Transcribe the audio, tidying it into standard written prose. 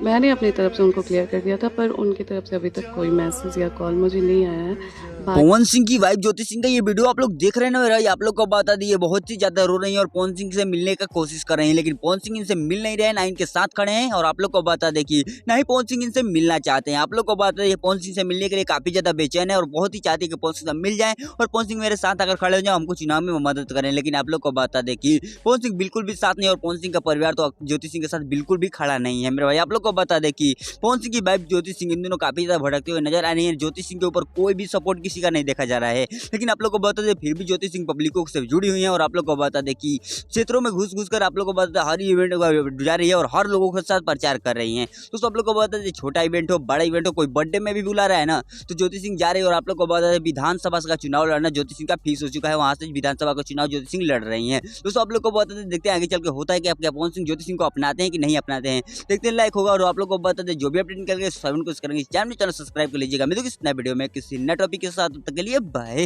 मैंने अपनी तरफ से उनको क्लियर कर दिया था, पर उनकी तरफ से अभी तक कोई मैसेज या कॉल मुझे नहीं आया है। पवन सिंह की वाइफ ज्योति सिंह का ये वीडियो आप लोग देख रहे हैं ना भाई, आप लोग को बता दी ये बहुत ही ज्यादा रो रही है और पवन सिंह से मिलने का कोशिश कर रहे हैं, लेकिन पवन सिंह इनसे मिल नहीं रहे हैं, ना इनके साथ खड़े हैं। और आप लोग को बता दें कि ना ही पवन सिंह इनसे मिलना चाहते हैं। आप लोग को बता दें पवन सिंह से मिलने के लिए काफी ज्यादा बेचैन है और बहुत ही चाहते हैं कि पवन सिंह से मिल जाए और पवन सिंह मेरे साथ अगर खड़े हो जाए, हमको चुनाव में मदद करें। लेकिन आप लोग को बता दें कि पवन सिंह बिल्कुल भी साथ नहीं और पवन सिंह का परिवार तो ज्योति सिंह के साथ बिल्कुल भी खड़ा नहीं है मेरे भाई। आप लोग को बता दें कि पवन सिंह की वाइफ ज्योति सिंह इन दिनों काफी ज्यादा भड़कते हुए नजर आ रही है। ज्योति सिंह के ऊपर कोई भी सपोर्ट किसी का नहीं देखा जा रहा है, लेकिन आप लोग को बता दें फिर भी ज्योति सिंह पब्लिकों से जुड़ी हुई है। और आप लोग को बता दें कि क्षेत्रों में घुस घुस कर आप लोग को बता दें हर इवेंट जा रही है और हर लोगों के साथ प्रचार कर रही है। तो आप लोग को बता दें छोटा इवेंट हो बड़ा इवेंट हो, कोई बर्थडे में भी बुला रहा है ना, तो ज्योति सिंह जा रही है। और आप लोग को बता दें विधानसभा का चुनाव लड़ना ज्योति सिंह का फिक्स हो चुका है, वहां से विधानसभा का चुनाव ज्योति सिंह लड़ रही है। दोस्तों आप लोग को बता दें देखते हैं आगे चल के होता है कि आपके पवन सिंह ज्योति सिंह को अपनाते हैं कि नहीं अपनाते हैं, देखते हैं लाइक होगा। और आप लोग को बता दें जो भी अपडेट निकल गए 7 को करेंगे, चैनल सब्सक्राइब कर लीजिएगा। मिलेंगे इस नए वीडियो में किसी नए टॉपिक के साथ, तब तक के लिए बाय।